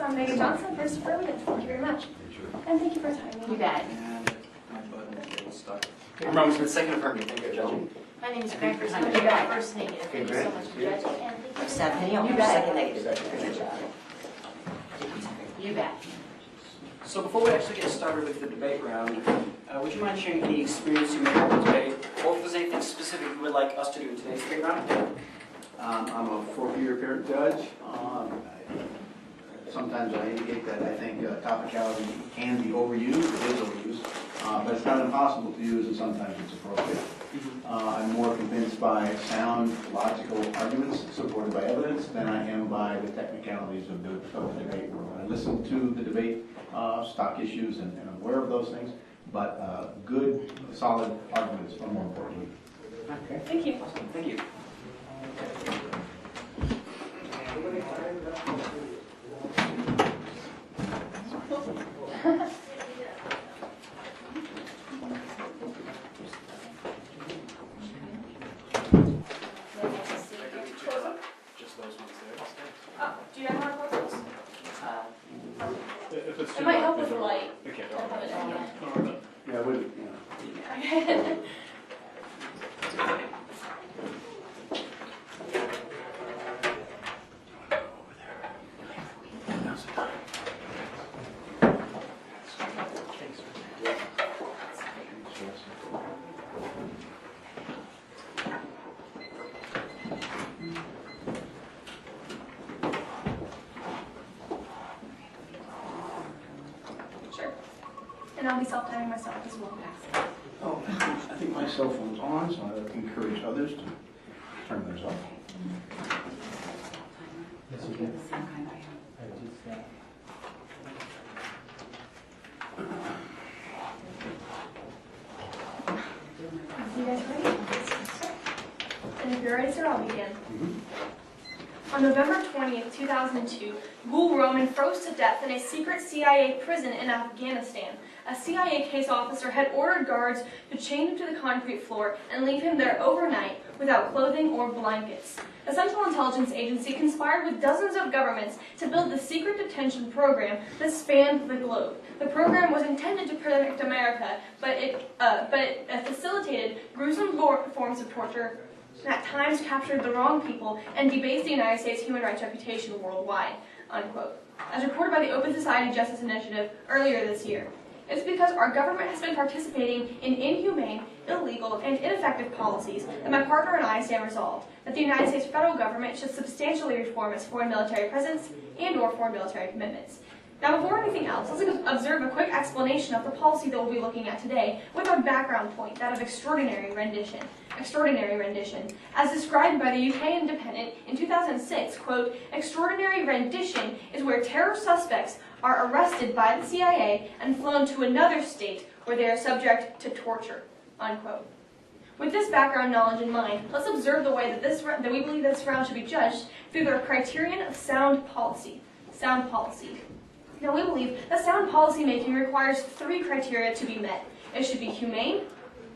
So I'm Megan Johnson, First Affirmative. Thank you very much. And thank you for your time. You bet. And my button is getting stuck. I'm Roman Smith, second affirmative. Thank you, Judge. My name is Greg Garcia. You bet. First negative. Thank you so much for judging. And thank you. Seth Penny, You bet. second negative. You bet. So before we actually get started with the debate round, would you mind sharing any experience you may have with debate, or if there's anything specific you would like us to do in today's debate round? I'm a fourth-year apparent judge. Sometimes I indicate that I think topicality can be overused, it is overused, but it's not impossible to use, and sometimes it's appropriate. I'm more convinced by sound, logical arguments supported by evidence than I am by the technicalities of the debate. I listen to the debate, stock issues, and I'm aware of those things, but good, solid arguments are more important. Okay. Thank you. Awesome. Thank you. Just those ones there. Oh, do you have more questions? If it's It might help with the light. Okay. I'll have it down, yeah. Yeah, we, Okay. Sure. And I'll be self-timing myself as well. Oh, I think my cell phone's on, so I would encourage others to turn theirs off. You guys ready? And if you're ready, sir, I'll begin. On November 20th, 2002, Gul Roman froze to death in a secret CIA prison in Afghanistan. A CIA case officer had ordered guards to chain him to the concrete floor and leave him there overnight without clothing or blankets. A Central Intelligence Agency conspired with dozens of governments to build the secret detention program that spanned the globe. The program was intended to protect America, but it facilitated gruesome forms of torture, at times captured the wrong people, and debased the United States' human rights reputation worldwide, unquote. As reported by the Open Society Justice Initiative earlier this year. It's because our government has been participating in inhumane, illegal, and ineffective policies that my partner and I stand resolved that the United States federal government should substantially reform its foreign military presence and/or foreign military commitments. Now, before anything else, let's observe a quick explanation of the policy that we'll be looking at today with our background point, that of extraordinary rendition. Extraordinary rendition. As described by the UK Independent in 2006, quote, extraordinary rendition is where terror suspects are arrested by the CIA and flown to another state where they are subject to torture, unquote. With this background knowledge in mind, let's observe the way that we believe this round should be judged through the criterion of sound policy. Sound policy. Now, we believe that sound policy making requires three criteria to be met. It should be humane,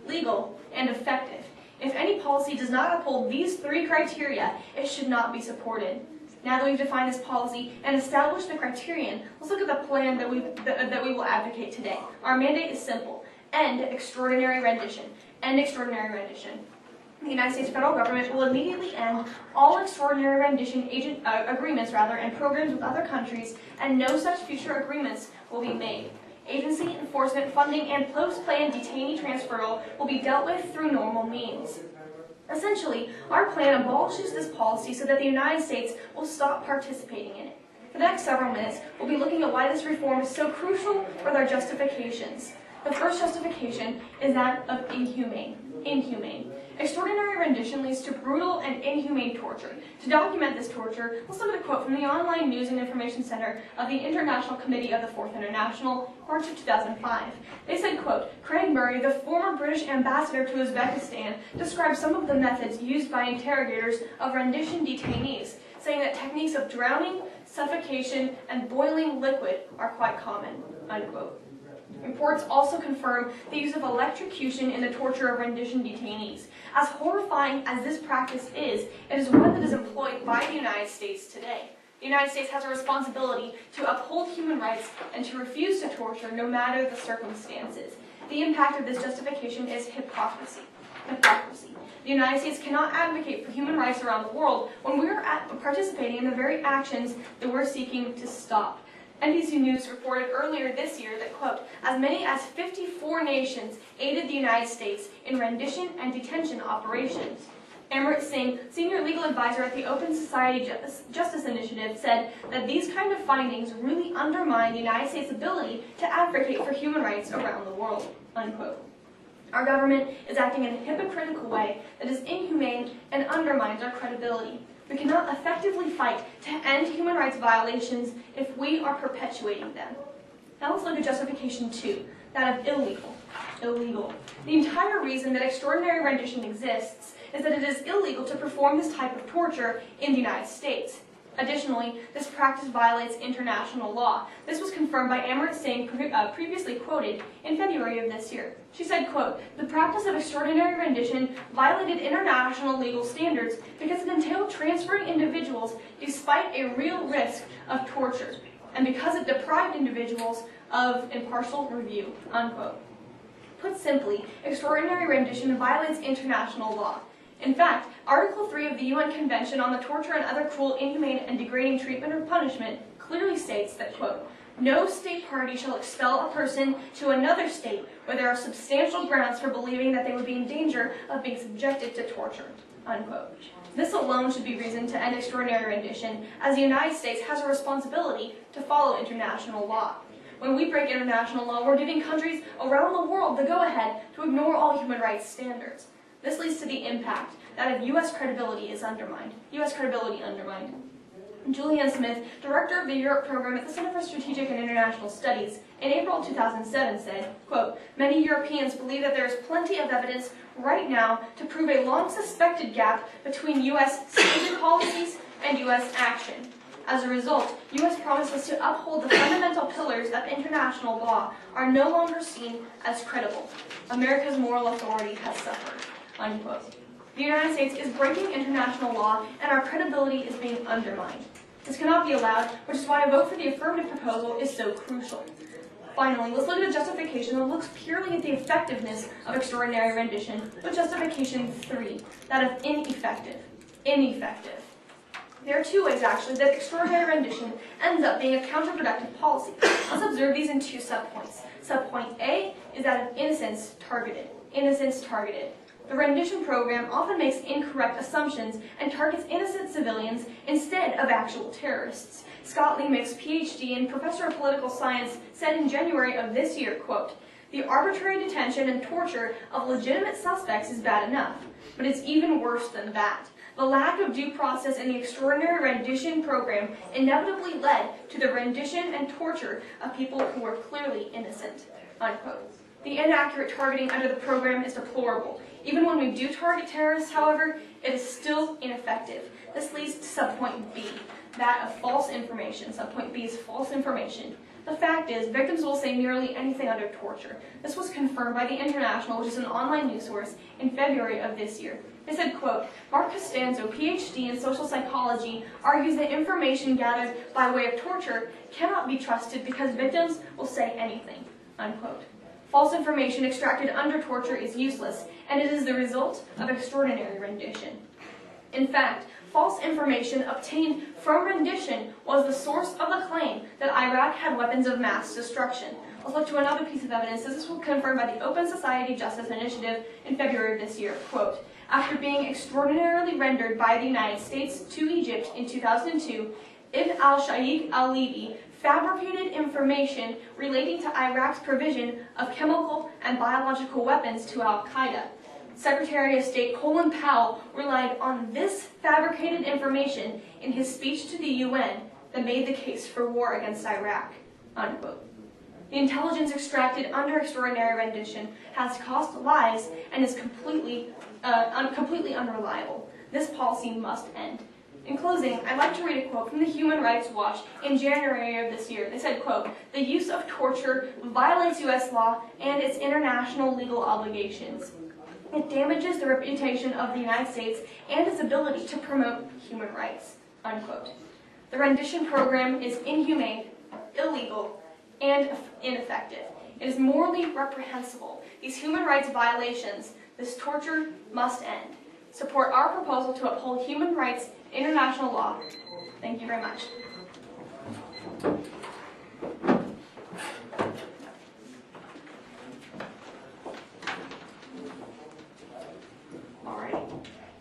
legal, and effective. If any policy does not uphold these three criteria, it should not be supported. Now that we've defined this policy and established the criterion, let's look at the plan that we will advocate today. Our mandate is simple. End extraordinary rendition. End extraordinary rendition. The United States federal government will immediately end all extraordinary rendition agreements and programs with other countries, and no such future agreements will be made. Agency, enforcement, funding, and post-plan detainee transferal will be dealt with through normal means. Essentially, our plan abolishes this policy so that the United States will stop participating in it. For the next several minutes, we'll be looking at why this reform is so crucial with our justifications. The first justification is that of inhumane. Inhumane. Extraordinary rendition leads to brutal and inhumane torture. To document this torture, let's look at a quote from the Online News and Information Center of the International Committee of the Fourth International, March of 2005. They said, quote, Craig Murray, the former British ambassador to Uzbekistan, described some of the methods used by interrogators of rendition detainees, saying that techniques of drowning, suffocation, and boiling liquid are quite common, unquote. Reports also confirm the use of electrocution in the torture of rendition detainees. As horrifying as this practice is, it is one that is employed by the United States today. The United States has a responsibility to uphold human rights and to refuse to torture no matter the circumstances. The impact of this justification is hypocrisy. The United States cannot advocate for human rights around the world when we are participating in the very actions that we're seeking to stop. NBC News reported earlier this year that, quote, as many as 54 nations aided the United States in rendition and detention operations. Amrit Singh, senior legal advisor at the Open Society Justice Initiative, said that these kind of findings really undermine the United States' ability to advocate for human rights around the world, unquote. Our government is acting in a hypocritical way that is inhumane and undermines our credibility. We cannot effectively fight to end human rights violations if we are perpetuating them. Now let's look at justification 2, that of illegal. Illegal. The entire reason that extraordinary rendition exists is that it is illegal to perform this type of torture in the United States. Additionally, this practice violates international law. This was confirmed by Amrit Singh, previously quoted in February of this year. She said, quote, the practice of extraordinary rendition violated international legal standards because it entailed transferring individuals despite a real risk of torture, and because it deprived individuals of impartial review, unquote. Put simply, extraordinary rendition violates international law. In fact, Article 3 of the UN Convention on the Torture and Other Cruel, Inhumane, and Degrading Treatment or Punishment clearly states that, quote, no state party shall expel a person to another state where there are substantial grounds for believing that they would be in danger of being subjected to torture, unquote. This alone should be reason to end extraordinary rendition, as the United States has a responsibility to follow international law. When we break international law, we're giving countries around the world the go-ahead to ignore all human rights standards. This leads to the impact that of U.S. credibility is undermined. U.S. credibility undermined. Julianne Smith, director of the Europe program at the Center for Strategic and International Studies, in April 2007 said, quote, many Europeans believe that there is plenty of evidence right now to prove a long-suspected gap between U.S. stated policies and U.S. action. As a result, U.S. promises to uphold the fundamental pillars of international law are no longer seen as credible. America's moral authority has suffered, unquote. The United States is breaking international law, and our credibility is being undermined. This cannot be allowed, which is why a vote for the affirmative proposal is so crucial. Finally, let's look at a justification that looks purely at the effectiveness of extraordinary rendition, with justification 3, that of ineffective. Ineffective. There are two ways, actually, that extraordinary rendition ends up being a counterproductive policy. Let's observe these in 2 subpoints. Subpoint A is that of innocence targeted. Innocence targeted. The rendition program often makes incorrect assumptions and targets innocent civilians instead of actual terrorists. Scott Leemick's PhD and professor of political science said in January of this year, quote, the arbitrary detention and torture of legitimate suspects is bad enough, but it's even worse than that. The lack of due process in the extraordinary rendition program inevitably led to the rendition and torture of people who were clearly innocent, unquote. The inaccurate targeting under the program is deplorable. Even when we do target terrorists, however, it is still ineffective. This leads to subpoint B, that of false information. Subpoint B is false information. The fact is, victims will say nearly anything under torture. This was confirmed by The International, which is an online news source, in February of this year. They said, quote, Mark Costanzo, PhD in social psychology, argues that information gathered by way of torture cannot be trusted because victims will say anything, unquote. False information extracted under torture is useless, and it is the result of extraordinary rendition. In fact, false information obtained from rendition was the source of the claim that Iraq had weapons of mass destruction. Let's look to another piece of evidence. This was confirmed by the Open Society Justice Initiative in February of this year. Quote, after being extraordinarily rendered by the United States to Egypt in 2002, Ibn al-Shaikh al-Libi fabricated information relating to Iraq's provision of chemical and biological weapons to al-Qaeda. Secretary of State Colin Powell relied on this fabricated information in his speech to the UN that made the case for war against Iraq, unquote. The intelligence extracted under extraordinary rendition has cost lives and is completely unreliable. This policy must end. In closing, I'd like to read a quote from the Human Rights Watch in January of this year. They said, quote, the use of torture violates U.S. law and its international legal obligations. It damages the reputation of the United States and its ability to promote human rights, unquote. The rendition program is inhumane, illegal, and ineffective. It is morally reprehensible. These human rights violations, this torture must end. Support our proposal to uphold human rights, international law. Thank you very much. All right.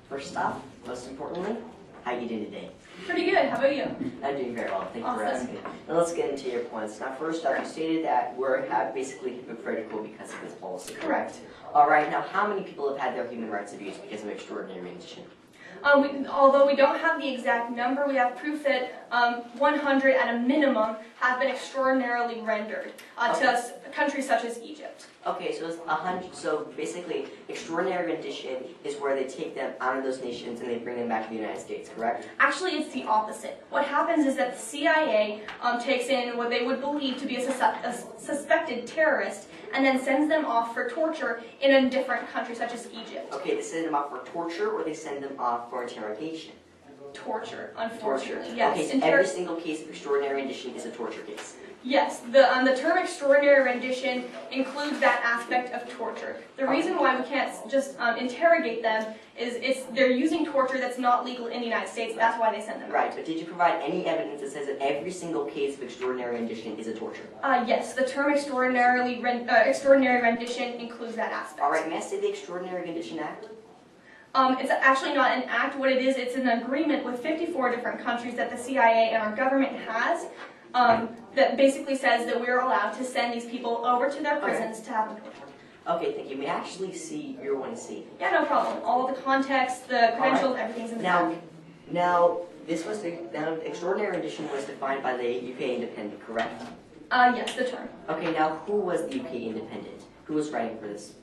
First off, most importantly, how you doing today? Pretty good. How about you? I'm doing very well. Thank you for Awesome. asking. Now let's get into your points. Now, first off, you stated that we're basically hypocritical because of this policy. Correct. All right. Now, how many people have had their human rights abused because of extraordinary rendition? Although we don't have the exact number, we have proof that 100 at a minimum have been extraordinarily rendered to countries such as Egypt. Okay, so it's 100. So basically, extraordinary rendition is where they take them out of those nations and they bring them back to the United States, correct? Actually, it's the opposite. What happens is that the CIA takes in what they would believe to be a suspected terrorist and then sends them off for torture in a different country such as Egypt. Okay, they send them off for torture or they send them off for interrogation? Torture, unfortunately. Torture. Yes. Okay, so every single case of extraordinary rendition is a torture case. Yes, the term extraordinary rendition includes that aspect of torture. The reason why we can't just interrogate them is they're using torture that's not legal in the United States. That's why they send them out. Right, but did you provide any evidence that says that every single case of extraordinary rendition is a torture? Yes, the term extraordinary rendition includes that aspect. All right, may I say the Extraordinary Rendition Act? It's actually not an act. What it is, it's an agreement with 54 different countries that the CIA and our government has that basically says that we're allowed to send these people over to their prisons to have them tortured. Okay, thank you. May I actually see your 1C? Yeah, no problem. All of the context, the credentials, everything's in the back. Now, extraordinary rendition was defined by the UK Independent, correct? Yes, the term. Okay, now who was the UK Independent? Who was writing for this?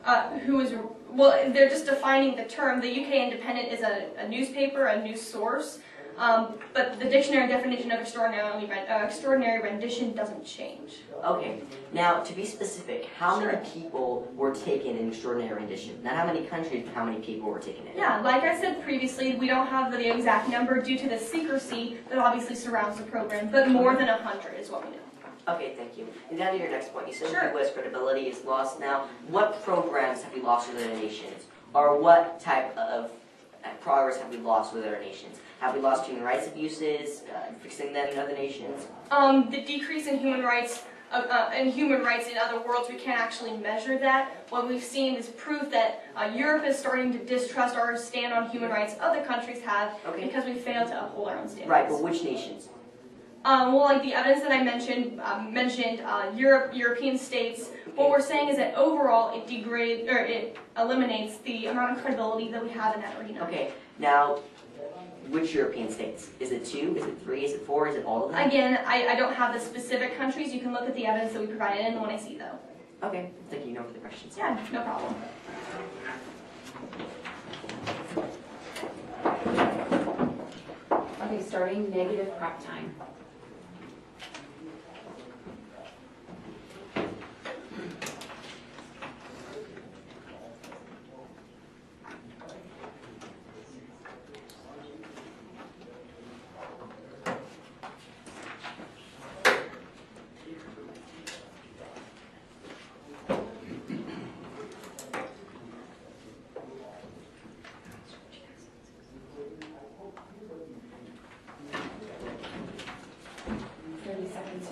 Well, they're just defining the term. The UK Independent is a newspaper, a news source, but the dictionary definition of extraordinary rendition doesn't change. Okay, now to be specific, how many people were taken in extraordinary rendition? Not how many countries, but how many people were taken in? Yeah, like I said previously, we don't have the exact number due to the secrecy that obviously surrounds the program, but more than 100 is what we know. Okay, thank you. And now to your next point. You said Sure. the U.S. credibility is lost. Now, what programs have we lost with other nations? Or what type of progress have we lost with other nations? Have we lost human rights abuses, fixing them in other nations? The decrease in human rights in other worlds, we can't actually measure that. What we've seen is proof that Europe is starting to distrust our stand on human rights other countries have because we failed to uphold our own standards. Right, but which nations? Well, like the evidence that I mentioned, European states. What we're saying is that overall it eliminates the amount of credibility that we have in that arena. Okay, now, which European states? Is it 2? Is it 3? Is it 4? Is it all of them? Again, I don't have the specific countries. You can look at the evidence that we provided in when I see though. Okay, thank you. No further questions. Yeah, no problem. Okay, starting negative prep time.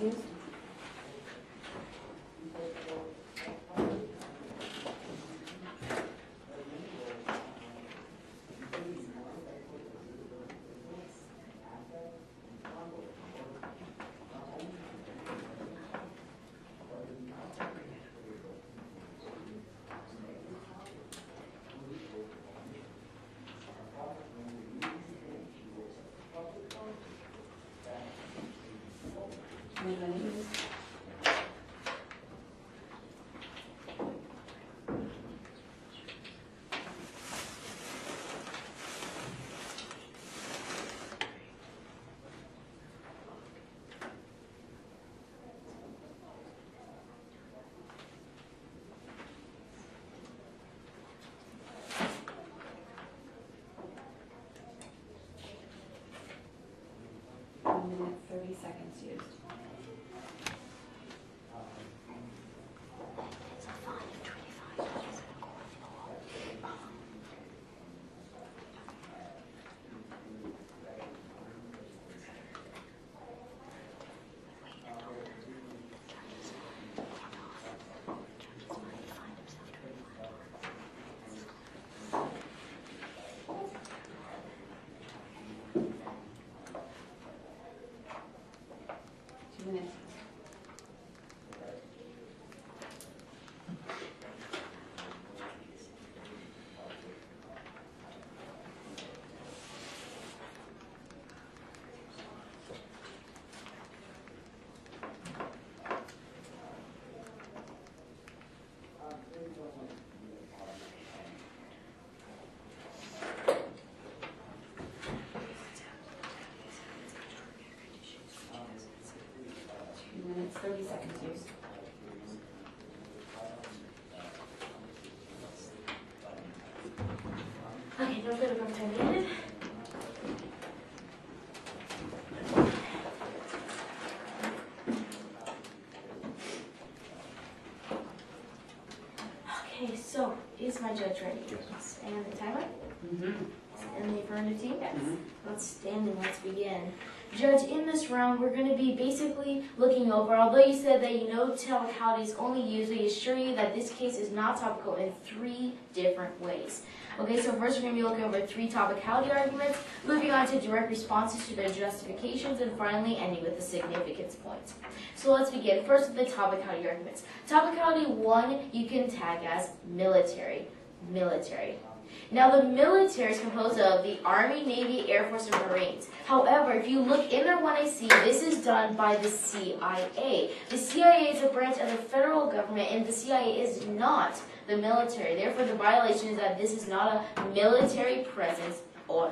Used. 30 seconds used. Minutes. Minutes, 30 seconds used. Okay, no further commentary needed. Okay, so is my judge ready? Yes. And the timer? And the affirmative team? Yes. Outstanding, let's begin. Judge, in this round, we're going to be basically looking over, although you said that you know topicality is only used, we assure you that this case is not topical in 3 different ways. Okay, so first we're going to be looking over 3 topicality arguments, moving on to direct responses to their justifications, and finally ending with the significance points. So let's begin. First with the topicality arguments. Topicality 1, you can tag as military. Military. Now the military is composed of the Army, Navy, Air Force, and Marines. However, if you look in their 1AC, this is done by the CIA. The CIA is a branch of the federal government, and the CIA is not the military. Therefore, the violation is that this is not a military presence or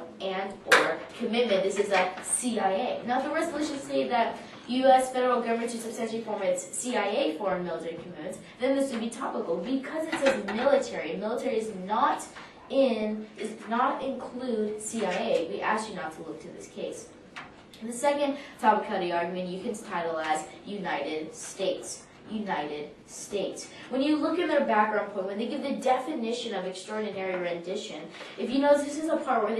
commitment. This is a CIA. Now, if the resolution say that U.S. federal government to substantially form its CIA foreign military commitments, then this would be topical because it says military. Military is not include CIA. We ask you not to look to this case. And the second topicality argument you can title as United States. United States. When you look at their background point, when they give the definition of extraordinary rendition, if you notice, this is a part where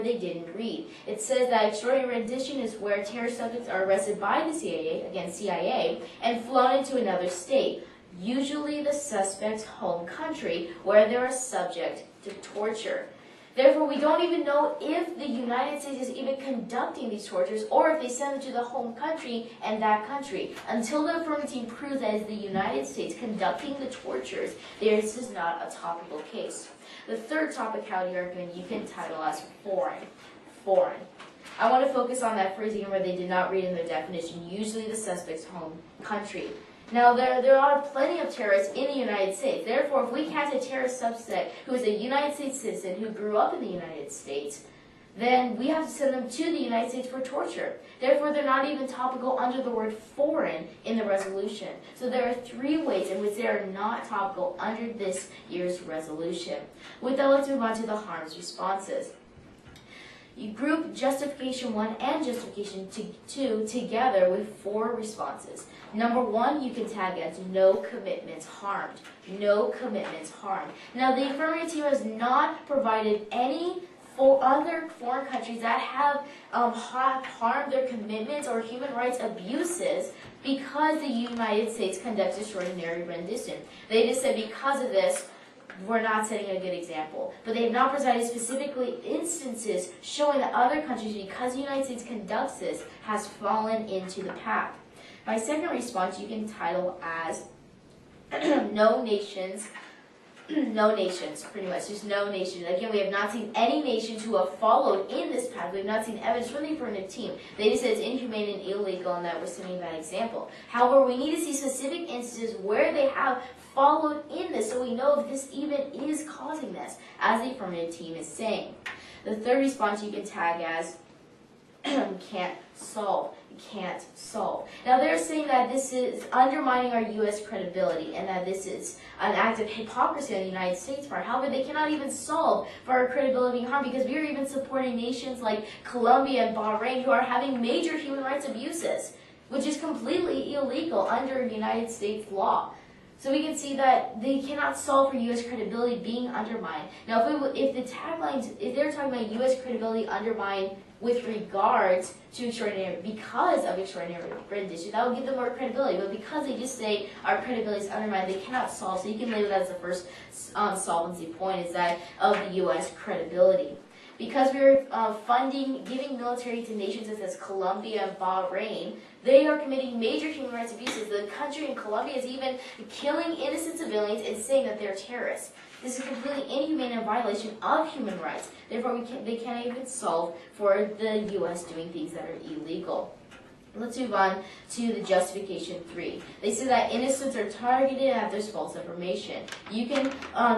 they didn't read. It says that extraordinary rendition is where terror subjects are arrested by the CIA, again CIA, and flown into another state, usually the suspect's home country, where they are subject to torture. Therefore, we don't even know if the United States is even conducting these tortures or if they send them to the home country and that country. Until the affirmative team proves that it's the United States conducting the tortures, this is not a topical case. The third topicality argument you can title as foreign. Foreign. I want to focus on that phrasing where they did not read in their definition, usually the suspect's home country. Now, there are plenty of terrorists in the United States. Therefore, if we catch a terrorist suspect who is a United States citizen who grew up in the United States, then we have to send them to the United States for torture. Therefore, they're not even topical under the word foreign in the resolution. So there are 3 ways in which they are not topical under this year's resolution. With that, let's move on to the harms responses. You group justification 1 and justification 2 together with 4 responses. Number 1, you can tag as no commitments harmed. No commitments harmed. Now, the affirmative team has not provided any other foreign countries that have harmed their commitments or human rights abuses because the United States conducts extraordinary rendition. They just said because of this, we're not setting a good example. But they have not provided specifically instances showing that other countries, because the United States conducts this, has fallen into the path. My second response you can title as no nations, no nations, pretty much, just no nations. Again, we have not seen any nations who have followed in this path. We have not seen evidence from the affirmative team. They just said it's inhumane and illegal and that we're setting that example. However, we need to see specific instances where they have followed in this so we know if this even is causing this, as the affirmative team is saying. The third response you can tag as can't solve. You can't solve. Now they're saying that this is undermining our U.S. credibility and that this is an act of hypocrisy on the United States part. However, they cannot even solve for our credibility being harmed because we are even supporting nations like Colombia and Bahrain who are having major human rights abuses, which is completely illegal under United States law. So we can see that they cannot solve for U.S. credibility being undermined. Now, if the taglines, if they're talking about U.S. credibility undermined with regards to extraordinary, because of extraordinary rendition, that will give them more credibility. But because they just say our credibility is undermined, they cannot solve. So you can label that as the first solvency point, is that of the U.S. credibility. Because we're giving military to nations such as Colombia and Bahrain, they are committing major human rights abuses. The country in Colombia is even killing innocent civilians and saying that they're terrorists. This is completely inhumane and violation of human rights. Therefore, they can't even solve for the U.S. doing things that are illegal. Let's move on to the justification 3. They say that innocents are targeted and there's false information. You can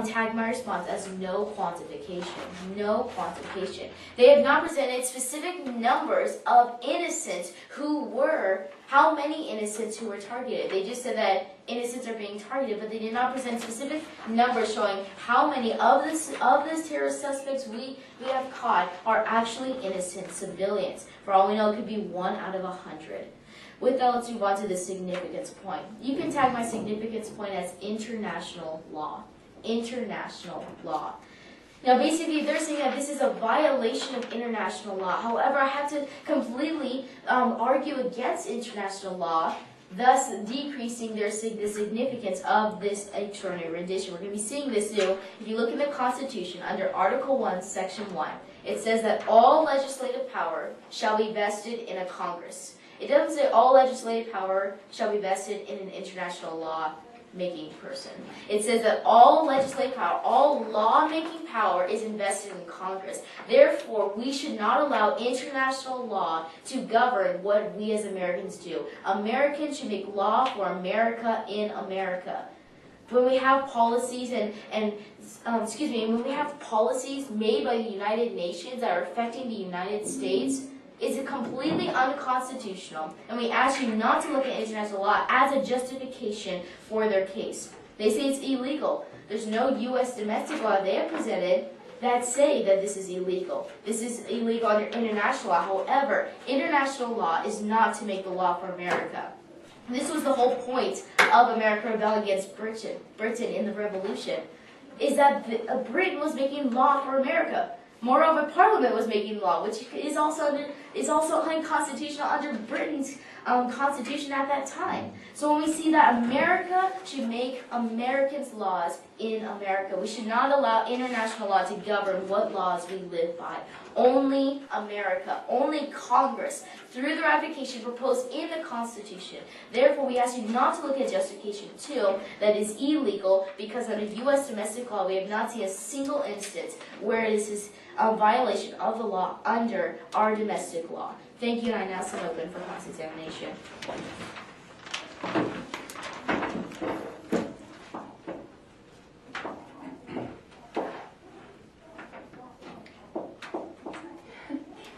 tag my response as no quantification. No quantification. They have not presented specific numbers of innocents how many innocents who were targeted. They just said that innocents are being targeted, but they did not present specific numbers showing how many of these terrorist suspects we have caught are actually innocent civilians. For all we know, it could be 1 out of 100. With that, let's move on to the significance point. You can tag my significance point as international law. International law. Now, basically, they're saying that this is a violation of international law. However, I have to completely argue against international law, thus decreasing the significance of this extraordinary rendition. We're going to be seeing this new. If you look in the Constitution, under Article 1, Section 1, it says that all legislative power shall be vested in a Congress. It doesn't say all legislative power shall be vested in an international law-making person. It says that all legislative power, all law-making power is invested in Congress. Therefore, we should not allow international law to govern what we as Americans do. Americans should make law for America in America. When we have policies when we have policies made by the United Nations that are affecting the United States, it's completely unconstitutional, and we ask you not to look at international law as a justification for their case. They say it's illegal. There's no U.S. domestic law they have presented that say that this is illegal. This is illegal under international law. However, international law is not to make the law for America. This was the whole point of America rebelling against Britain in the Revolution, is that Britain was making law for America. Moreover, Parliament was making law, which is also unconstitutional under Britain's constitution at that time. So when we see that America should make Americans' laws in America, we should not allow international law to govern what laws we live by. Only America, only Congress, through the ratification proposed in the Constitution. Therefore, we ask you not to look at Justification 2, that is illegal, because under U.S. domestic law, we have not seen a single instance where this is a violation of the law under our domestic law. Thank you, and I now stand open for cross-examination.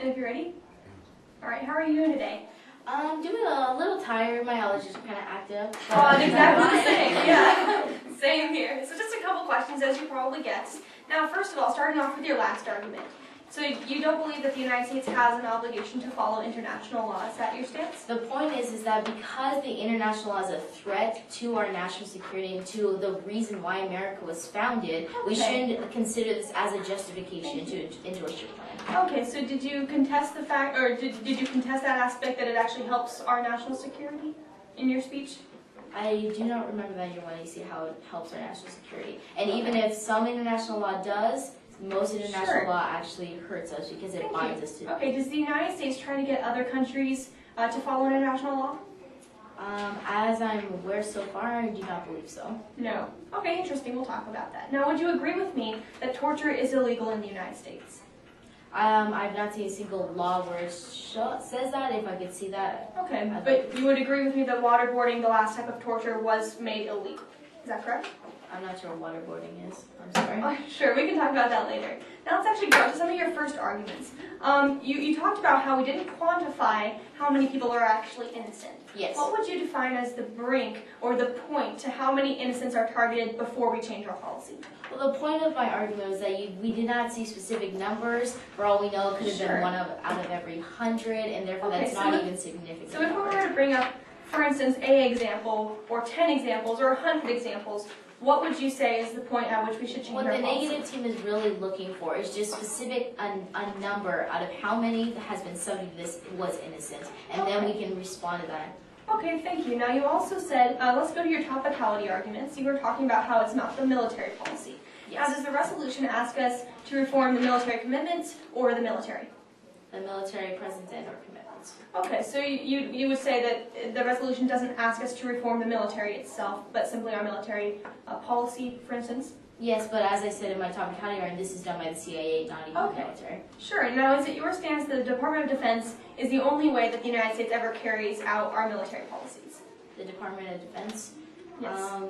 And if you're ready? All right, how are you doing today? I'm doing a little tired. My allergies are kind of active. Exactly the same, yeah. Same here. So just a couple questions, as you probably guessed. Now, first of all, starting off with your last argument. So you don't believe that the United States has an obligation to follow international law. Is that your stance? The point is that because the international law is a threat to our national security and to the reason why America was founded, we shouldn't consider this as a justification to endorse your plan. Okay, so did you contest the fact, or did you contest that aspect that it actually helps our national security in your speech? I do not remember that you want to see how it helps our national security. And even if some international law does, most international law actually hurts us because it binds us to. Okay, does the United States try to get other countries to follow international law? As I'm aware so far, I do not believe so. No. Okay, interesting. We'll talk about that. Now, would you agree with me that torture is illegal in the United States? I've not seen a single law where it says that. If I could see that. Okay, but you would agree with me that waterboarding, the last type of torture, was made illegal. Is that correct? I'm not sure what waterboarding is. I'm sorry. Oh, sure, we can talk about that later. Now let's actually go to some of your first arguments. You talked about how we didn't quantify how many people are actually innocent. Yes. What would you define as the brink or the point to how many innocents are targeted before we change our policy? Well, the point of my argument was that we did not see specific numbers. For all we know, it could have Sure. been out of every 100, and therefore Okay, that's so not if- even significant. So if we were to bring up, for instance, a example, or 10 examples, or 100 examples, what would you say is the point at which we should change What our the policy? negative team is really looking for is just specific a number out of how many that has been subject to this was innocent, and then we can respond to that. Okay, thank you. Now you also said, let's go to your topicality arguments. You were talking about how it's not the military policy. Now, Yes. does the resolution ask us to reform the military commitments or the military? The military presence and our commitments. Okay, so you would say that the resolution doesn't ask us to reform the military itself, but simply our military policy, for instance? Yes, but as I said in my topicality argument, this is done by the CIA, not even Okay. the military. Sure. Now, is it your stance that the Department of Defense is the only way that the United States ever carries out our military policies? The Department of Defense? Yes. I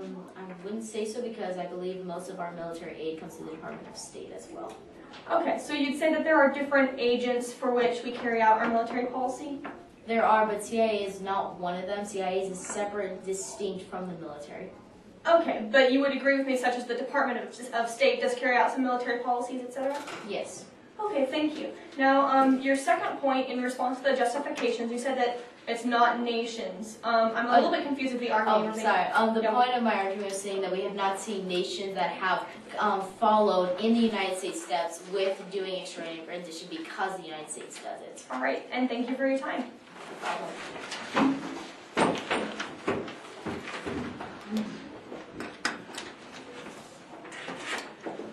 wouldn't say so because I believe most of our military aid comes to the Department of State as well. Okay, so you'd say that there are different agents for which we carry out our military policy? There are, but CIA is not one of them. CIA is separate, distinct from the military. Okay, but you would agree with me such as the Department of State does carry out some military policies, etc.? Yes. Okay, thank you. Now, your second point in response to the justifications, you said that it's not nations. I'm a little bit confused with the argument. Oh, you're sorry. making. The Yeah. point of my argument is saying that we have not seen nations that have followed in the United States steps with doing extraordinary rendition because the United States does it. All right, and thank you for your time.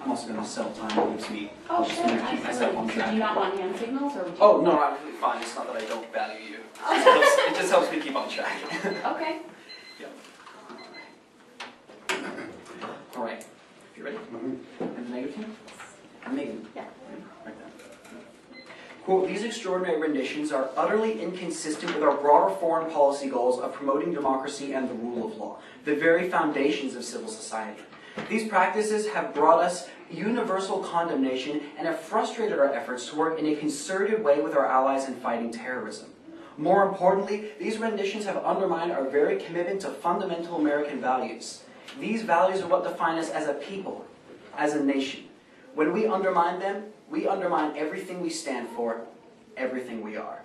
I'm also going to sell time to me. Oh, Just sure, to keep myself on absolutely. track. Do you not want hand signals, or would you? Oh, no, I'm really fine. It's not that I don't value you. It just helps me keep on track. Okay. All right. You ready? And the negative team? Megan. Yeah. Right there. Quote, these extraordinary renditions are utterly inconsistent with our broader foreign policy goals of promoting democracy and the rule of law, the very foundations of civil society. These practices have brought us universal condemnation and have frustrated our efforts to work in a concerted way with our allies in fighting terrorism. More importantly, these renditions have undermined our very commitment to fundamental American values. These values are what define us as a people, as a nation. When we undermine them, we undermine everything we stand for, everything we are.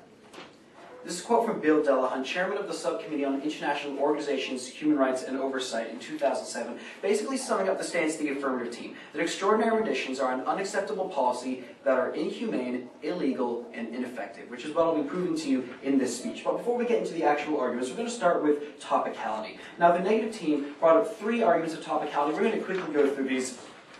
This is a quote from Bill Delahunt, chairman of the Subcommittee on International Organizations, Human Rights and Oversight in 2007, basically summing up the stance of the affirmative team, that extraordinary renditions are an unacceptable policy that are inhumane, illegal, and ineffective, which is what I'll be proving to you in this speech. But before we get into the actual arguments, we're going to start with topicality. Now, the negative team brought up 3 arguments of topicality. We're going to quickly go through these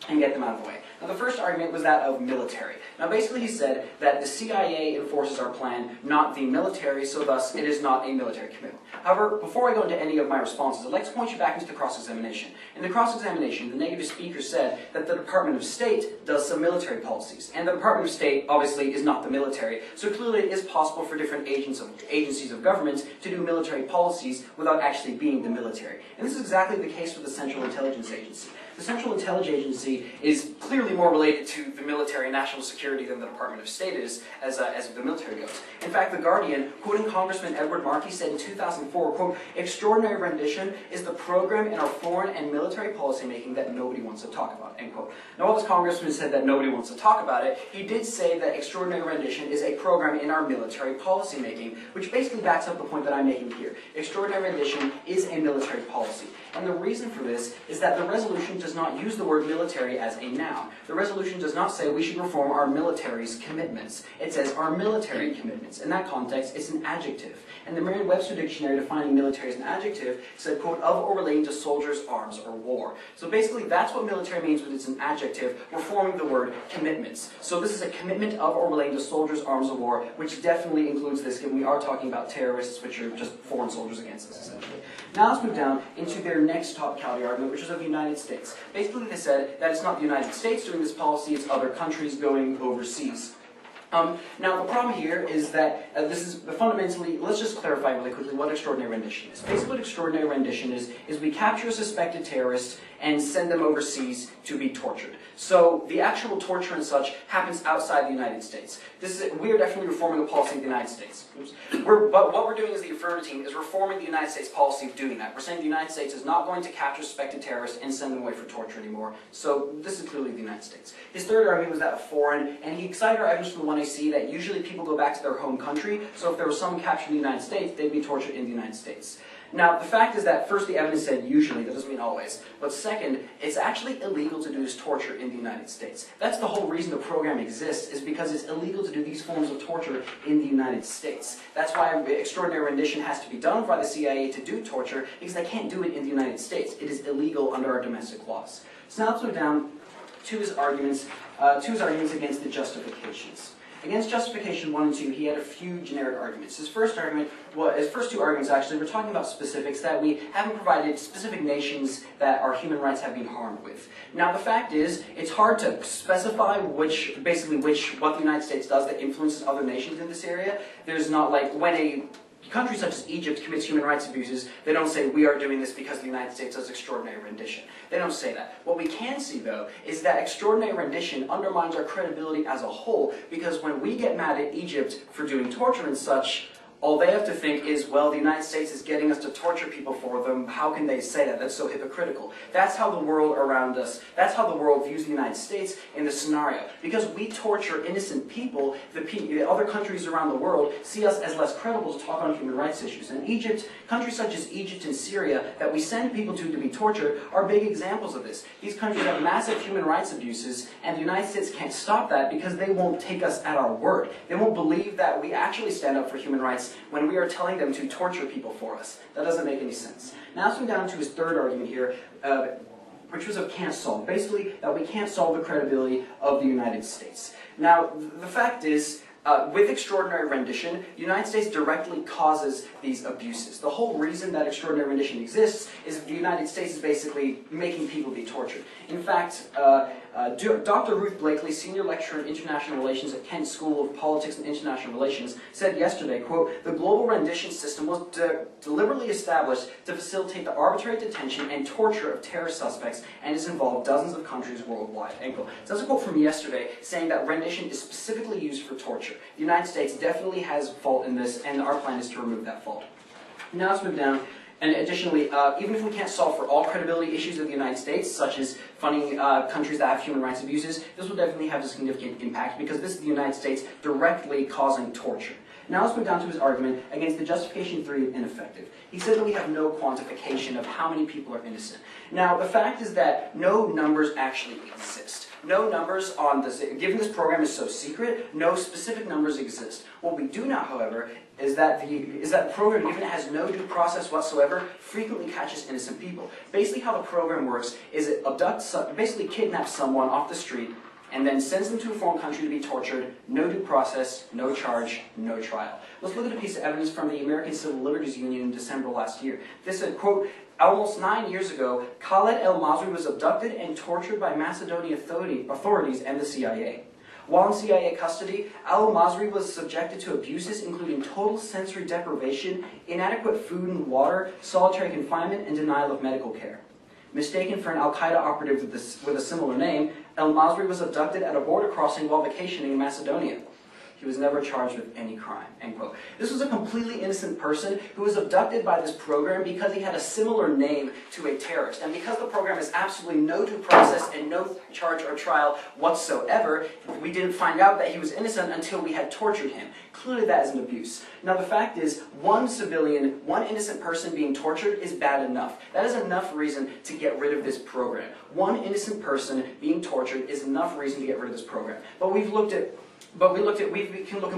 and get them out of the way. Now, the first argument was that of military. Now, basically he said that the CIA enforces our plan, not the military, so thus it is not a military commitment. However, before I go into any of my responses, I'd like to point you back into the cross-examination. In the cross-examination, the negative speaker said that the Department of State does some military policies, and the Department of State, obviously, is not the military, so clearly it is possible for different agencies of government to do military policies without actually being the military. And this is exactly the case with the Central Intelligence Agency. The Central Intelligence Agency is clearly more related to the military and national security than the Department of State is, as the military goes. In fact, The Guardian, quoting Congressman Edward Markey, said in 2004, quote, extraordinary rendition is the program in our foreign and military policymaking that nobody wants to talk about, end quote. Now, while this congressman said that nobody wants to talk about it, he did say that extraordinary rendition is a program in our military policymaking, which basically backs up the point that I'm making here. Extraordinary rendition is a military policy. And the reason for this is that the resolution does not use the word military as a noun. The resolution does not say we should reform our military's commitments. It says our military commitments. In that context, it's an adjective. And the Merriam-Webster Dictionary defining military as an adjective said, quote, of or relating to soldiers, arms, or war. So basically, that's what military means when it's an adjective, reforming the word commitments. So this is a commitment of or relating to soldiers, arms, or war, which definitely includes this, given we are talking about terrorists, which are just foreign soldiers against us, essentially. Now let's move down into their next topicality argument, which is of the United States. Basically, they said that it's not the United States doing this policy, it's other countries going overseas. Now, the problem here is that this is fundamentally, let's just clarify really quickly what extraordinary rendition is. Basically, what extraordinary rendition is we capture a suspected terrorist and send them overseas to be tortured. So the actual torture and such happens outside the United States. We are definitely reforming the policy of the United States. But what we're doing as the affirmative team is reforming the United States policy of doing that. We're saying the United States is not going to capture suspected terrorists and send them away for torture anymore. So this is clearly the United States. His third argument was that of foreign, and he cited our evidence from the 1AC that usually people go back to their home country, so if there was someone captured in the United States, they'd be tortured in the United States. Now, the fact is that, first, the evidence said usually, that doesn't mean always, but second, it's actually illegal to do this torture in the United States. That's the whole reason the program exists, is because it's illegal to do these forms of torture in the United States. That's why extraordinary rendition has to be done by the CIA to do torture, because they can't do it in the United States. It is illegal under our domestic laws. So now let's move down to his arguments against the justifications. Against justification 1 and 2, he had a few generic arguments. His first two arguments actually were talking about specifics, that we haven't provided specific nations that our human rights have been harmed with. Now the fact is, it's hard to specify what the United States does that influences other nations in this area. There's not like, when a country such as Egypt commits human rights abuses, they don't say, we are doing this because the United States does extraordinary rendition. They don't say that. What we can see, though, is that extraordinary rendition undermines our credibility as a whole, because when we get mad at Egypt for doing torture and such, all they have to think is, well, the United States is getting us to torture people for them. How can they say that? That's so hypocritical. That's how the world around us, that's how the world views the United States in this scenario. Because we torture innocent people, the other countries around the world see us as less credible to talk on human rights issues. And Egypt, countries such as Egypt and Syria that we send people to be tortured are big examples of this. These countries have massive human rights abuses, and the United States can't stop that because they won't take us at our word. They won't believe that we actually stand up for human rights when we are telling them to torture people for us. That doesn't make any sense. Now let's move down to his third argument here, which was of can't solve. Basically, that we can't solve the credibility of the United States. Now, the fact is, with extraordinary rendition, the United States directly causes these abuses. The whole reason that extraordinary rendition exists is the United States is basically making people be tortured. In fact, Dr. Ruth Blakely, senior lecturer in international relations at Kent School of Politics and International Relations, said yesterday, quote, "The global rendition system was deliberately established to facilitate the arbitrary detention and torture of terrorist suspects and has involved dozens of countries worldwide." End quote. So that's a quote from yesterday saying that rendition is specifically used for torture. The United States definitely has fault in this, and our plan is to remove that fault. Now let's move down. And additionally, even if we can't solve for all credibility issues of the United States, such as funding countries that have human rights abuses, this will definitely have a significant impact because this is the United States directly causing torture. Now let's move down to his argument against the justification 3 of ineffective. He said that we have no quantification of how many people are innocent. Now the fact is that no numbers actually exist. No numbers on this, given this program is so secret, no specific numbers exist. What we do know, however, is that the program, given it has no due process whatsoever, frequently catches innocent people. Basically how the program works is it basically kidnaps someone off the street and then sends them to a foreign country to be tortured, no due process, no charge, no trial. Let's look at a piece of evidence from the American Civil Liberties Union in December last year. This said, quote, "Almost 9 years ago, Khaled El-Masri was abducted and tortured by Macedonian authorities and the CIA. While in CIA custody, El-Masri was subjected to abuses including total sensory deprivation, inadequate food and water, solitary confinement, and denial of medical care. Mistaken for an Al-Qaeda operative with a similar name, El-Masri was abducted at a border crossing while vacationing in Macedonia. He was never charged with any crime." End quote. This was a completely innocent person who was abducted by this program because he had a similar name to a terrorist. And because the program has absolutely no due process and no charge or trial whatsoever, we didn't find out that he was innocent until we had tortured him. Clearly that is an abuse. Now the fact is, one civilian, one innocent person being tortured is bad enough. That is enough reason to get rid of this program. One innocent person being tortured is enough reason to get rid of this program. But we can look at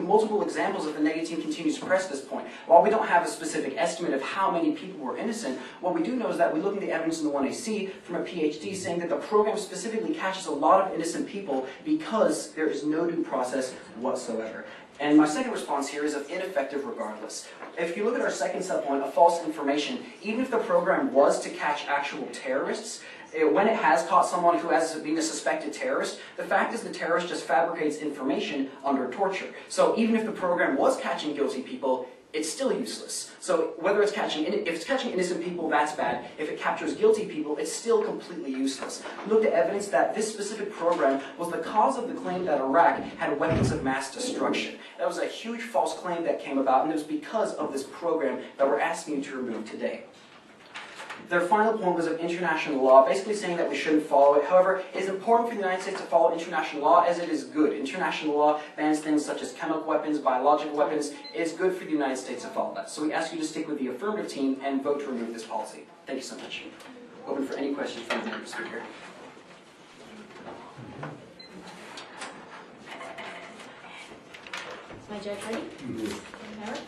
multiple examples if the negative team continues to press this point. While we don't have a specific estimate of how many people were innocent, what we do know is that we look at the evidence in the 1AC from a PhD saying that the program specifically catches a lot of innocent people because there is no due process whatsoever. And my second response here is of ineffective regardless. If you look at our second subpoint of false information, even if the program was to catch actual terrorists, when it has caught someone who has been a suspected terrorist, the fact is the terrorist just fabricates information under torture. So even if the program was catching guilty people, it's still useless. So whether it's catching, if it's catching innocent people, that's bad. If it captures guilty people, it's still completely useless. We looked at evidence that this specific program was the cause of the claim that Iraq had weapons of mass destruction. That was a huge false claim that came about, and it was because of this program that we're asking you to remove today. Their final point was of international law, basically saying that we shouldn't follow it. However, it is important for the United States to follow international law as it is good. International law bans things such as chemical weapons, biological weapons. It is good for the United States to follow that. So we ask you to stick with the affirmative team and vote to remove this policy. Thank you so much. Open for any questions from the speaker. Is my judge ready? Remember?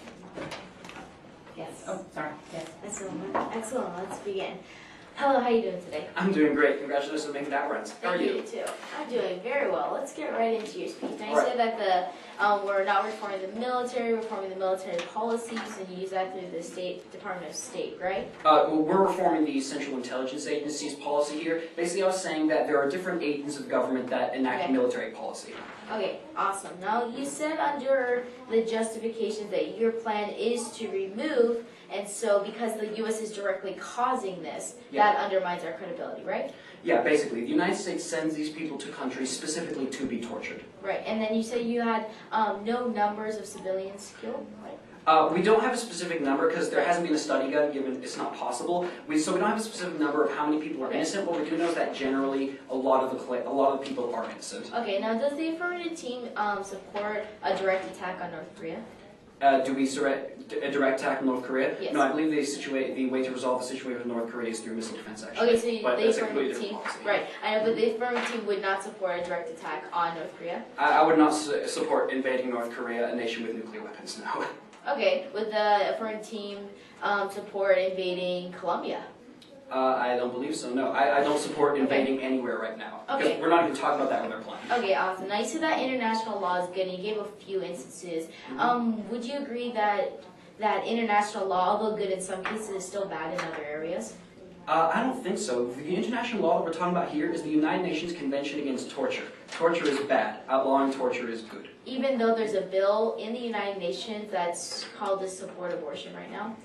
Yes. Oh, sorry. Yes. Excellent. Excellent. Let's begin. Hello, how are you doing today? I'm doing great. Congratulations on making that runs. How are Thank you? you too. I'm doing very well. Let's get right into your speech. Now you Right. said that we're not reforming the military policies, and you use that through the Department of State, right? Well, we're reforming the Central Intelligence Agency's policy here. Basically, I was saying that there are different agents of government that enact Okay. military policy. Okay, awesome. Now you said under the justification that your plan is to remove, and so because the U.S. is directly causing this, Yeah. that undermines our credibility, right? Yeah, basically, the United States sends these people to countries specifically to be tortured. Right. And then you said you had no numbers of civilians killed, right? We don't have a specific number because there hasn't been a study done, given it's not possible. So we don't have a specific number of how many people are Okay. innocent. What we do know is that generally a lot of the people are innocent. Okay. Now, does the affirmative team support a direct attack on North Korea? Do we a direct attack on North Korea? Yes. No, I believe the way to resolve the situation with North Korea is through missile defense action. Okay, so But the that's a completely affirmative team, different policy. right? I know, but the affirmative team would not support a direct attack on North Korea. I would not support invading North Korea, a nation with nuclear weapons. No. Okay, would the affirmative team support invading Colombia? I don't believe so. No, I don't support invading anywhere right now because Okay. we're not even talking about that with our plan. Okay, awesome. Now you said that international law is good, and you gave a few instances. Would you agree that international law, although good in some cases, is still bad in other areas? I don't think so. The international law that we're talking about here is the United Nations Convention Against Torture. Torture is bad. Outlawing torture is good. Even though there's a bill in the United Nations that's called to support abortion right now?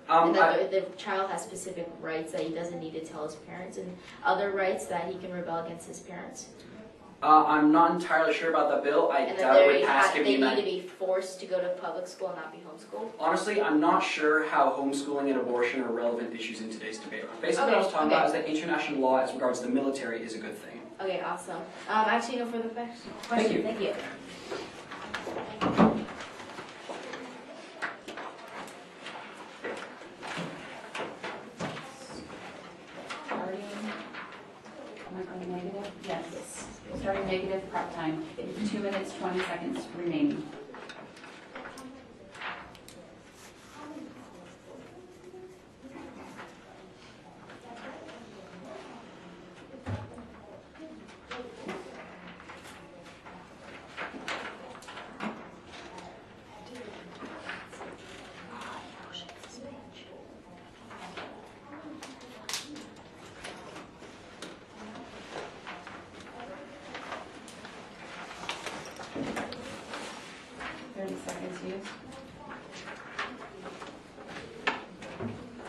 And that the child has specific rights that he doesn't need to tell his parents, and other rights that he can rebel against his parents. I'm not entirely sure about that bill. I And doubt that it would pass given the they need to United... be forced to go to public school and not be homeschooled. Honestly, I'm not sure how homeschooling and abortion are relevant issues in today's debate. Basically, what I was talking about is that international law as regards to the military is a good thing. Okay, awesome. Actually, no further questions. Thank you. Thank you. Starting, am I going negative? Yes. Starting negative prep time. 2 minutes, 20 seconds remaining.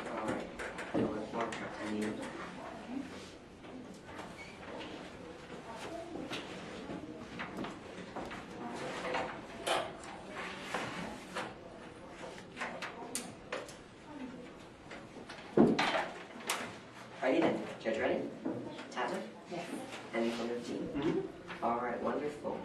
Alright, so let's mark our 10 years. Ready then? Judge ready? Tapper? Yes. Any from your team? Mm-hmm. Alright, wonderful.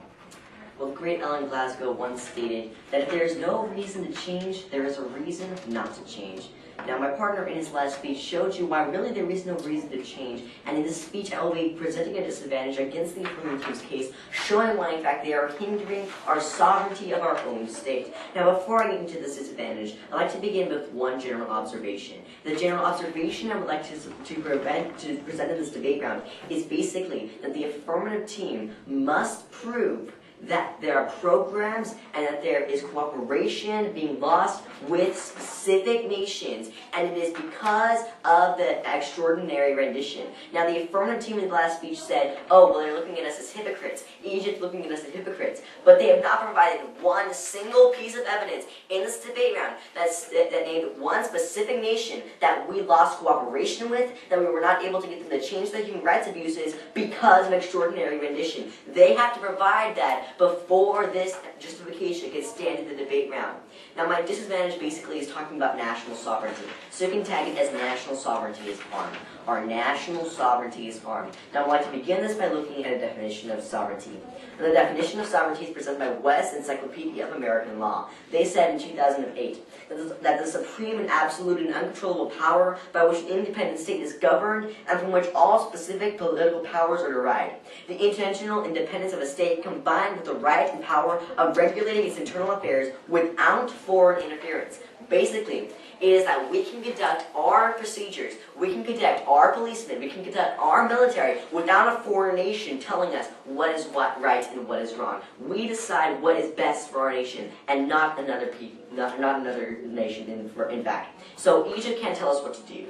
Well, the great Ellen Glasgow once stated that if there is no reason to change, there is a reason not to change. Now, my partner in his last speech showed you why really there is no reason to change, and in this speech I will be presenting a disadvantage against the affirmative team's case, showing why in fact they are hindering our sovereignty of our own state. Now, before I get into this disadvantage, I'd like to begin with one general observation. The general observation I would like to present in this debate round is basically that the affirmative team must prove that there are programs and that there is cooperation being lost with specific nations, and it is because of the extraordinary rendition. Now, the affirmative team in the last speech said, oh, well, they're looking at us as hypocrites. Egypt's looking at us as hypocrites. But they have not provided one single piece of evidence in this debate round that named one specific nation that we lost cooperation with, that we were not able to get them to change their human rights abuses because of extraordinary rendition. They have to provide that before this justification can stand in the debate round. Now, my disadvantage basically is talking about national sovereignty. So you can tag it as national sovereignty is harmed. Our national sovereignty is harmed. Now, I'd like to begin this by looking at a definition of sovereignty. And the definition of sovereignty is presented by West's Encyclopedia of American Law. They said in 2008 that the supreme and absolute and uncontrollable power by which an independent state is governed and from which all specific political powers are derived. The intentional independence of a state combined with the right and power of regulating its internal affairs without foreign interference. Basically, it is that we can conduct our procedures, we can conduct our policemen, we can conduct our military without a foreign nation telling us what is right and what is wrong. We decide what is best for our nation and not another people, not another nation in fact. So Egypt can't tell us what to do.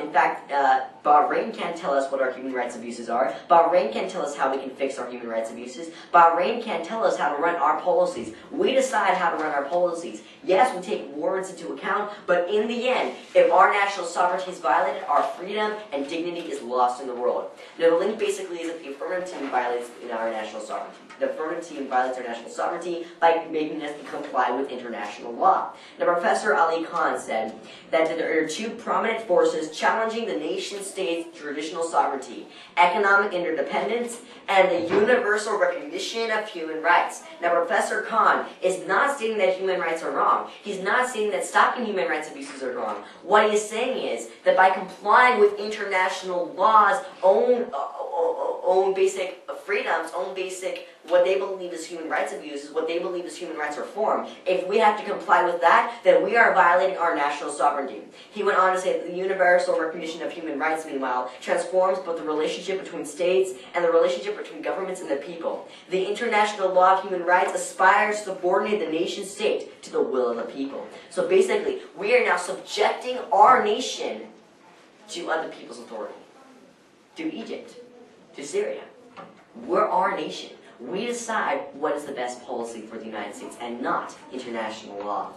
In fact, Bahrain can't tell us what our human rights abuses are. Bahrain can't tell us how we can fix our human rights abuses. Bahrain can't tell us how to run our policies. We decide how to run our policies. Yes, we take words into account, but in the end, if our national sovereignty is violated, our freedom and dignity is lost in the world. Now, the link basically is that the affirmative team violates our national sovereignty. The affirmative team violates our national sovereignty by making us comply with international law. Now, Professor Ali Khan said that there are two prominent forces challenging the nation-state's traditional sovereignty: economic interdependence and the universal recognition of human rights. Now, Professor Khan is not stating that human rights are wrong. He's not stating that stopping human rights abuses are wrong. What he is saying is that by complying with international law's own basic freedoms, own basic what they believe is human rights abuses, what they believe is human rights reform, if we have to comply with that, then we are violating our national sovereignty. He went on to say that the universal recognition of human rights, meanwhile, transforms both the relationship between states and the relationship between governments and the people. The international law of human rights aspires to subordinate the nation state to the will of the people. So basically, we are now subjecting our nation to other people's authority. To Egypt, to Syria. We're our nation. We decide what is the best policy for the United States and not international law.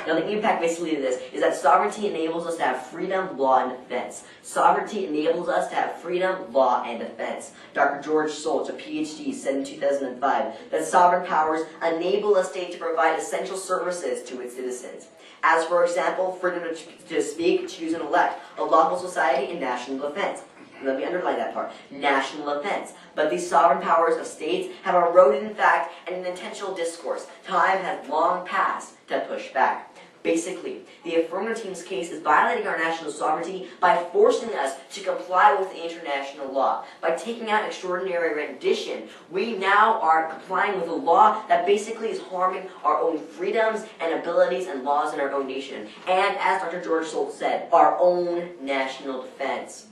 Now, the impact basically of this is that sovereignty enables us to have freedom, law, and defense. Sovereignty enables us to have freedom, law, and defense. Dr. George Solch, a PhD, said in 2005 that sovereign powers enable a state to provide essential services to its citizens. As, for example, freedom to speak, choose, and elect, a lawful society, and national defense. Let me underline that part. National defense. But these sovereign powers of states have eroded in fact and in intentional discourse. Time has long passed to push back. Basically, the affirmative team's case is violating our national sovereignty by forcing us to comply with the international law. By taking out extraordinary rendition, we now are complying with a law that basically is harming our own freedoms and abilities and laws in our own nation. And as Dr. George Solch said, our own national defense.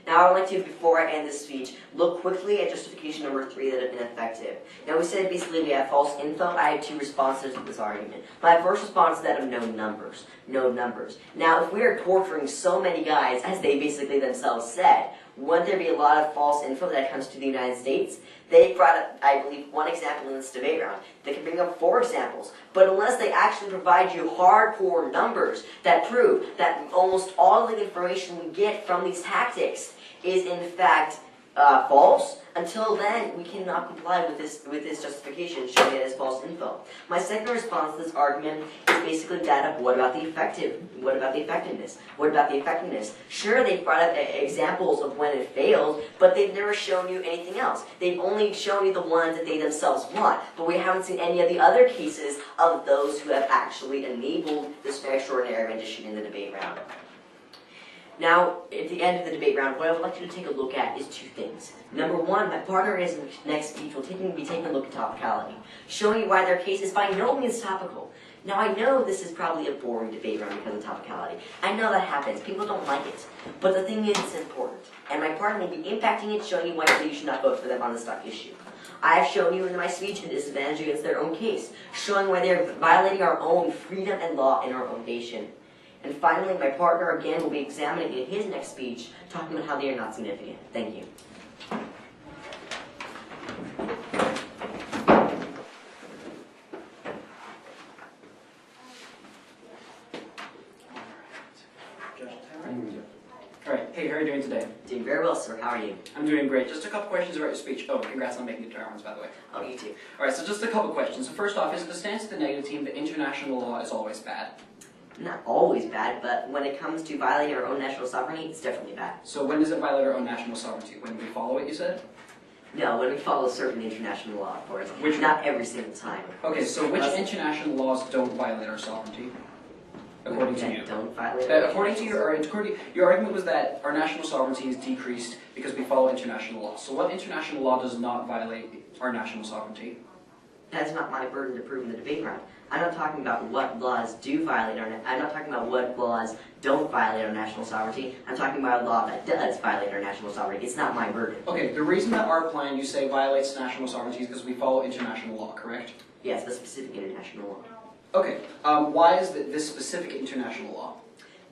Now, I would like to, before I end this speech, look quickly at justification number 3 that have been effective. Now, we said basically we have false info. I have 2 responses to this argument. My first response is that of no numbers. No numbers. Now, if we are torturing so many guys, as they basically themselves said, wouldn't there be a lot of false info that comes to the United States? They brought up, I believe, 1 example in this debate round. They can bring up 4 examples. But unless they actually provide you hardcore numbers that prove that almost all of the information we get from these tactics is in fact false, until then we cannot comply with this justification showing it as false info. My second response to this argument is basically that of what about the effectiveness? What about the effectiveness? Sure, they brought up examples of when it failed, but they've never shown you anything else. They've only shown you the ones that they themselves want, but we haven't seen any of the other cases of those who have actually enabled this extraordinary rendition in the debate round. Now, at the end of the debate round, what I would like you to take a look at is 2 things. Number 1, my partner in his next speech will be taking a look at topicality, showing you why their case is by no means topical. Now I know this is probably a boring debate round because of topicality. I know that happens. People don't like it. But the thing is, it's important. And my partner will be impacting it, showing you why you should not vote for them on the stock issue. I have shown you in my speech a disadvantage against their own case, showing why they're violating our own freedom and law in our own nation. And finally, my partner again will be examining in his next speech, talking about how they are not significant. Thank you. Alright, hey, how are you doing today? Doing very well, sir. How are you? I'm doing great. Just a couple questions about your speech. Oh, congrats on making it to our ones, by the way. Oh, you too. Alright, so just a couple questions. So first off, is the stance of the negative team that international law is always bad? Not always bad, but when it comes to violating our own national sovereignty, it's definitely bad. So when does it violate our own national sovereignty? When we follow it, you said? No, when we follow certain international law, of course. Which not every single time. Okay, so which international laws don't violate our sovereignty? According to That you. don't violate According to your argument was that our national sovereignty is decreased because we follow international law. So what international law does not violate our national sovereignty? That's not my burden to prove in the debate round. I'm not talking about what laws do violate our. I'm not talking about what laws don't violate our national sovereignty. I'm talking about a law that does violate our national sovereignty. It's not my burden. Okay, the reason that our plan, you say, violates national sovereignty is because we follow international law, correct? Yes, the specific international law. Okay, why is this specific international law?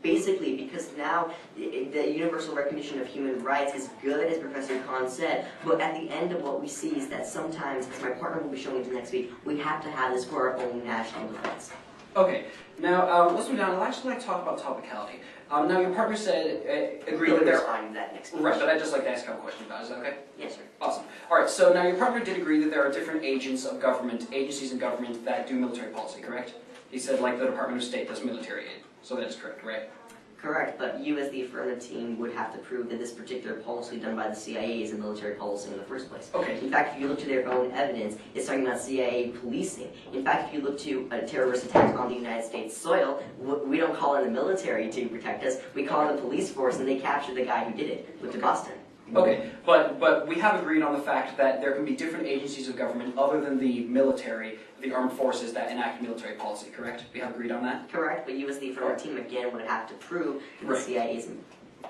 Basically, because now the universal recognition of human rights is good, as Professor Khan said, but at the end of what we see is that sometimes, as my partner will be showing you next week, we have to have this for our own national defense. Okay, now let's move down. I'd actually like to talk about topicality. Now your partner said, agreed that there are... that next week. Right, but I'd just like to ask a couple questions about it. Is that okay? Yes, sir. Awesome. Alright, so now your partner did agree that there are different agents of government, agencies in government that do military policy, correct? He said like the Department of State does military aid. So that is correct, right? Correct, but you as the affirmative team would have to prove that this particular policy done by the CIA is a military policy in the first place. Okay. In fact, if you look to their own evidence, it's talking about CIA policing. In fact, if you look to a terrorist attack on the United States soil, we don't call in the military to protect us, we call in the police force and they capture the guy who did it, went to Boston. Okay, but we have agreed on the fact that there can be different agencies of government other than the military, the armed forces that enact military policy, correct? We have agreed on that? Correct, but you as the affirmative team again would have to prove that the Right. CIA is...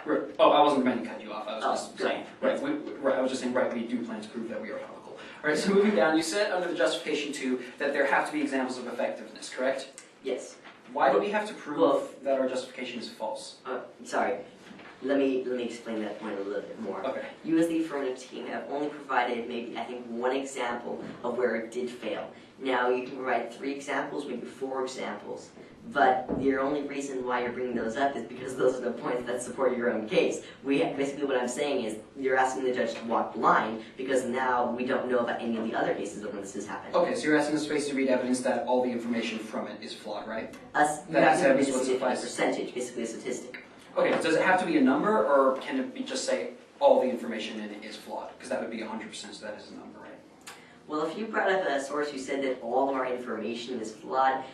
Right. Oh, I wasn't meant to cut you off. I was Oh, just good. saying. Right, I was just saying, right, we do plan to prove that we are topical. Alright, so moving down, you said under the justification 2 that there have to be examples of effectiveness, correct? Yes. Why do we have to prove Well- that our justification is false? Sorry. Let me explain that point a little bit more. Okay. You as the affirmative team have only provided maybe, I think, one example of where it did fail. Now, you can provide 3 examples, maybe 4 examples, but the only reason why you're bringing those up is because those are the points that support your own case. Basically what I'm saying is, you're asking the judge to walk blind, because now we don't know about any of the other cases when this has happened. Okay, so you're asking us basically to read evidence that all the information from it is flawed, right? You That have is to read evidence a would significant suffice. percentage, basically a statistic. Okay, does it have to be a number, or can it be just say all the information in it is flawed? Because that would be 100%, so that is a number, right? Well, if you brought up a source who said that all of our information is flawed,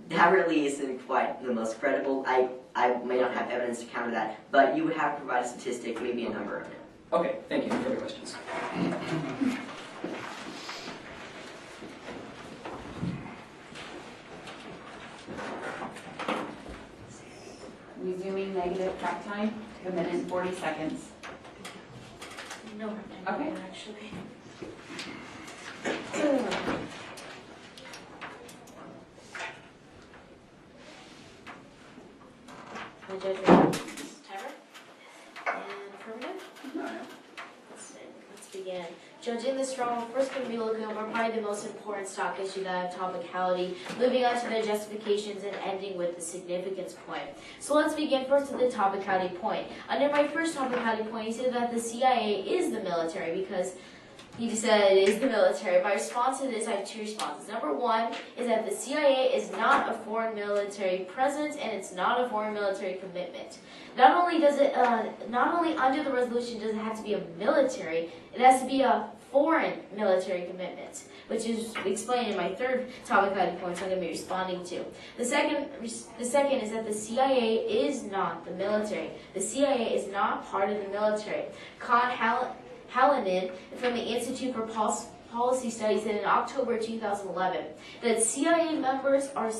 that really isn't quite the most credible. I may not have evidence to counter that, but you would have to provide a statistic, maybe a number. Okay, thank you. Further questions? Resuming negative prep time, a minute and 40 seconds. No, Okay. actually. My judgment timer and affirmative. Let's begin. Judging this strong, first going to be looking over probably the most important stock issue that I have topicality, moving on to the justifications and ending with the significance point. So let's begin first with the topicality point. Under my first topicality point, he said that the CIA is the military because he just said it is the military. My response to this, I have 2 responses. Number 1 is that the CIA is not a foreign military presence and it's not a foreign military commitment. Not only under the resolution does it have to be a military, it has to be a foreign military commitment, which is explained in my third topicality point, so I'm going to be responding to. The second is that the CIA is not the military. The CIA is not part of the military. Con Hallinan from the Institute for Policy Studies said in October 2011 that CIA members are